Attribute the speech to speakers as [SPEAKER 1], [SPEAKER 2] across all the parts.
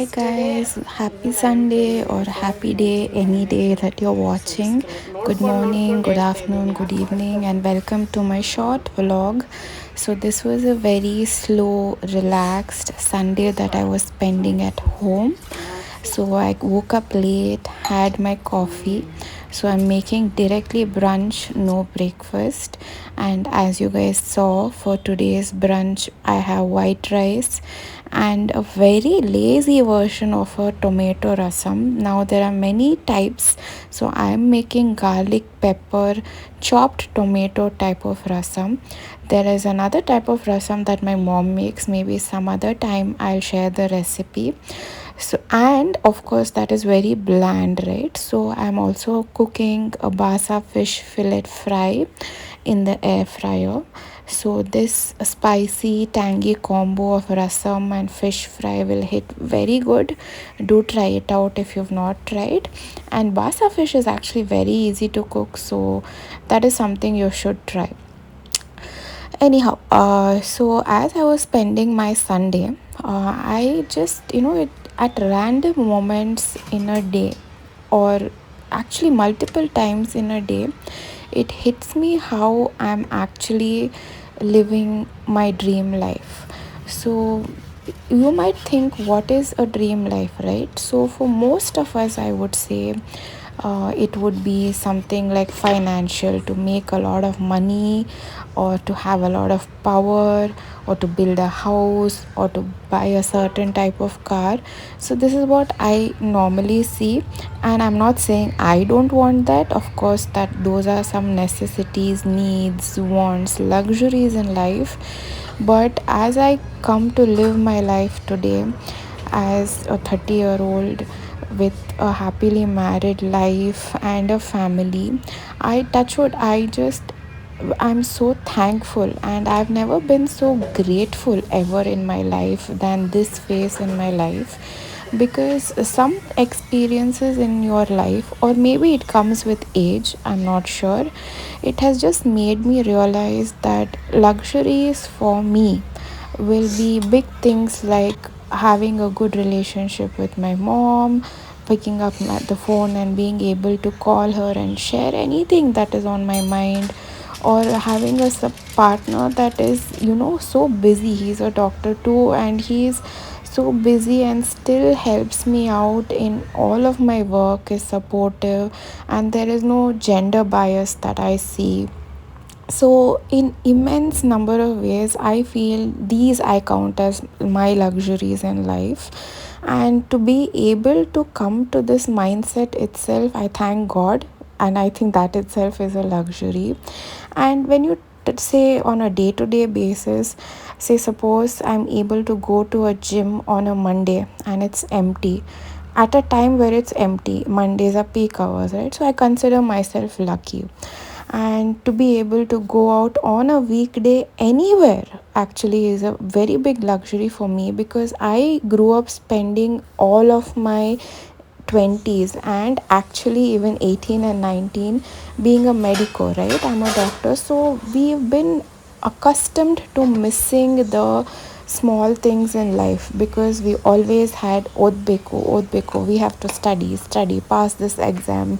[SPEAKER 1] Hi guys, happy Sunday or happy day, any day that you're watching. Good morning, good afternoon, good evening, and welcome to my short vlog. So, this was a very slow, relaxed Sunday that I was spending at home. So, I woke up late, had my coffee. So, I'm making directly brunch, no breakfast. And as you guys saw, for today's brunch, I have white rice and a very lazy version of a tomato rasam. Now there are many types, so I am making garlic pepper chopped tomato type of rasam. There is another type of rasam that my mom makes. Maybe some other time I'll share the recipe. So, and of course that is very bland, right? So I'm also cooking a basa fish fillet fry in the air fryer. So this spicy tangy combo of rasam and fish fry will hit very good. Do try it out if you've not tried. And basa fish is actually very easy to cook, so that is something you should try. Anyhow, so as I was spending my Sunday, I just, at random moments in a day, or actually multiple times in a day, it hits me how I'm actually living my dream life. So you might think, what is a dream life, right? So for most of us, I would say it would be something like financial, to make a lot of money, or to have a lot of power, or to build a house, or to buy a certain type of car. So this is what I normally see, and I'm not saying I don't want that. Of course, that those are some necessities, needs, wants, luxuries in life. But as I come to live my life today as a 30-year-old with a happily married life and a family, I touch wood, I'm so thankful, and I've never been so grateful ever in my life than this phase in my life. Because some experiences in your life, or maybe it comes with age, I'm not sure, it has just made me realize that luxuries for me will be big things like having a good relationship with my mom, picking up the phone and being able to call her and share anything that is on my mind, or having a partner that is, so busy. He's a doctor too, and he's so busy and still helps me out in all of my work, is supportive, and there is no gender bias that I see. So in immense number of ways, I feel these I count as my luxuries in life. And to be able to come to this mindset itself, I thank God, and I think that itself is a luxury. And when you say on a day to day basis, say suppose I'm able to go to a gym on a Monday and it's empty, at a time where it's empty, Mondays are peak hours, right? So I consider myself lucky. And to be able to go out on a weekday anywhere actually is a very big luxury for me, because I grew up spending all of my 20s and actually even 18 and 19 being a medico, right? I'm a doctor, so we've been accustomed to missing the small things in life, because we always had odbeko, we have to study, pass this exam,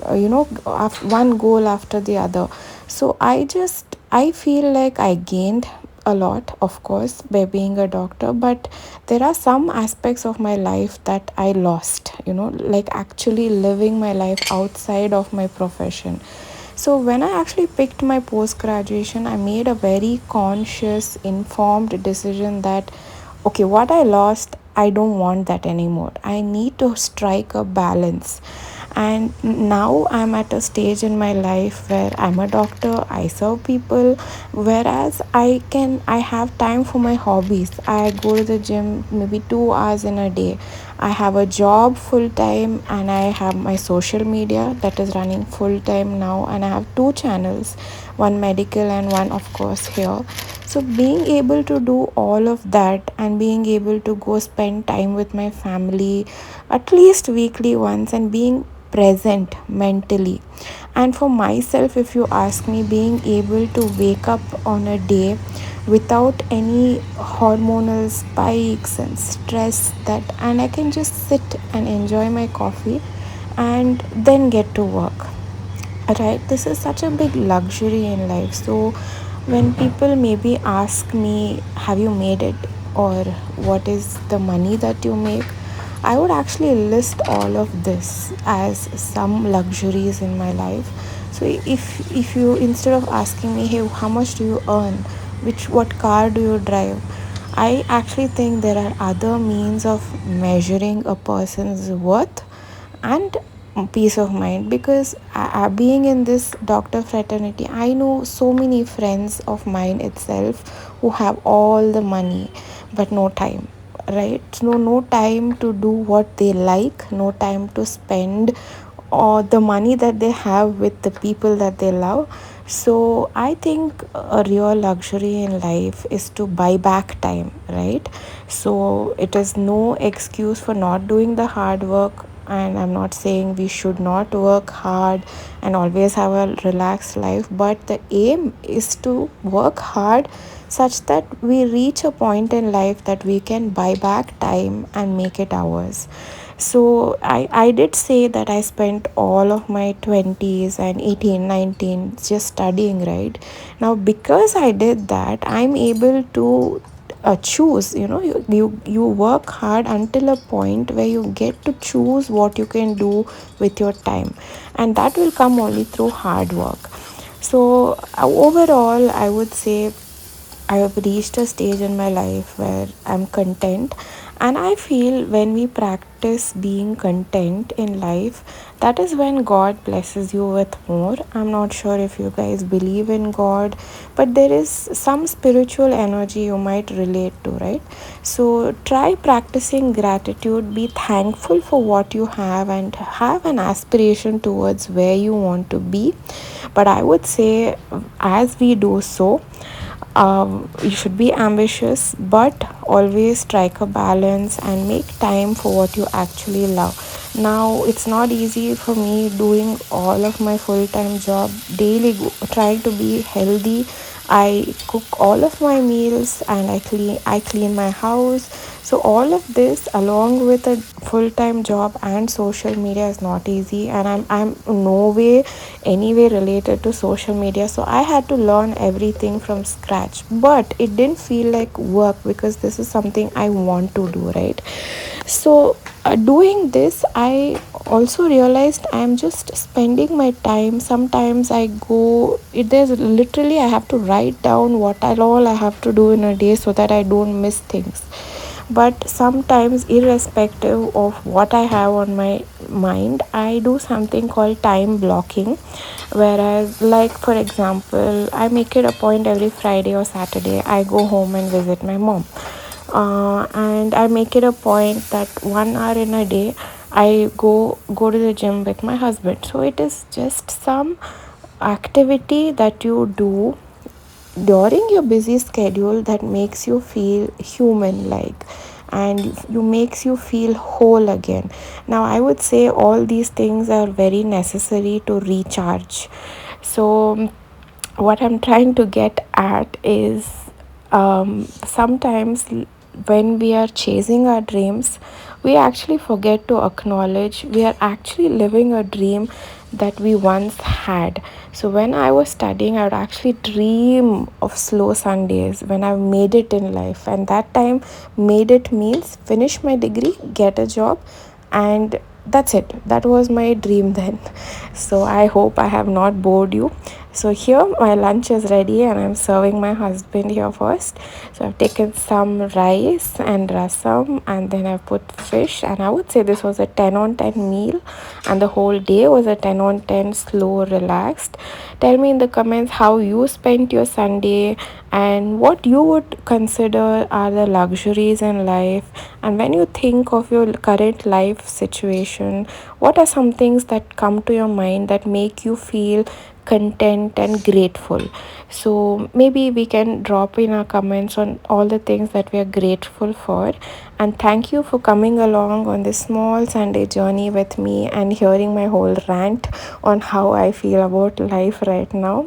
[SPEAKER 1] one goal after the other. So I feel like I gained a lot, of course, by being a doctor, but there are some aspects of my life that I lost, like actually living my life outside of my profession. So when I actually picked my post graduation, I made a very conscious, informed decision that, okay, what I lost, I don't want that anymore. I need to strike a balance. And now I'm at a stage in my life where I'm a doctor, I serve people, whereas I have time for my hobbies. I go to the gym maybe 2 hours in a day. I have a job full time, and I have my social media that is running full time now, and I have two channels, one medical and one of course here. So being able to do all of that, and being able to go spend time with my family at least weekly once, and being present mentally. And for myself, if you ask me, being able to wake up on a day without any hormonal spikes and stress, that and I can just sit and enjoy my coffee and then get to work, right? This is such a big luxury in life. So when people maybe ask me, have you made it, or what is the money that you make, I would actually list all of this as some luxuries in my life. So if you, instead of asking me, hey, how much do you earn, what car do you drive, I actually think there are other means of measuring a person's worth and peace of mind. Because being in this doctor fraternity, I know so many friends of mine itself who have all the money but no time, right? No time to do what they like, no time to spend or the money that they have with the people that they love. So I think a real luxury in life is to buy back time, right? So it is no excuse for not doing the hard work, and I'm not saying we should not work hard and always have a relaxed life, but the aim is to work hard such that we reach a point in life that we can buy back time and make it ours. So I did say that I spent all of my 20s and 18, 19 just studying, right? Now, because I did that, I'm able to choose. You work hard until a point where you get to choose what you can do with your time, and that will come only through hard work. So overall, I would say I have reached a stage in my life where I'm content, and I feel when we practice being content in life, that is when God blesses you with more. I'm not sure if you guys believe in God, but there is some spiritual energy you might relate to, right? So try practicing gratitude, be thankful for what you have, and have an aspiration towards where you want to be. But I would say, as we do so, you should be ambitious, but always strike a balance and make time for what you actually love. Now, it's not easy for me doing all of my full-time job daily, trying to be healthy. I cook all of my meals and I clean my house. So all of this along with a full-time job and social media is not easy, and I'm no way anyway related to social media. So I had to learn everything from scratch. But it didn't feel like work because this is something I want to do, right? So doing this, I also realized I'm just spending my time. Sometimes I go, there's literally, I have to write down what all I have to do in a day so that I don't miss things. But sometimes, irrespective of what I have on my mind, I do something called time blocking. Whereas, like for example, I make it a point every Friday or Saturday I go home and visit my mom. And I make it a point that 1 hour in a day I go to the gym with my husband. So it is just some activity that you do during your busy schedule that makes you feel human like, and you makes you feel whole again. Now I would say all these things are very necessary to recharge. So what I'm trying to get at is, sometimes when we are chasing our dreams, we actually forget to acknowledge we are actually living a dream that we once had. So when I was studying, I would actually dream of slow Sundays when I've made it in life. And that time, made it means finish my degree, get a job, and that's it. That was my dream then. So I hope I have not bored you. So here my lunch is ready and I'm serving my husband here first. So I've taken some rice and rasam, and then I've put fish, and I would say this was a 10 on 10 meal, and the whole day was a 10 on 10 slow relaxed. Tell me in the comments how you spent your Sunday and what you would consider are the luxuries in life. And when you think of your current life situation, what are some things that come to your mind that make you feel content and grateful? So maybe we can drop in our comments on all the things that we are grateful for. And thank you for coming along on this small Sunday journey with me and hearing my whole rant on how I feel about life right now.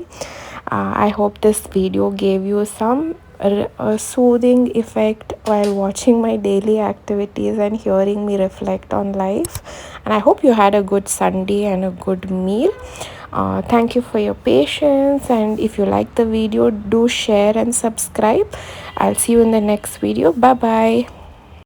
[SPEAKER 1] I hope this video gave you some a soothing effect while watching my daily activities and hearing me reflect on life. And I hope you had a good Sunday and a good meal. Thank you for your patience, and if you like the video, do share and subscribe. I'll see you in the next video. Bye bye.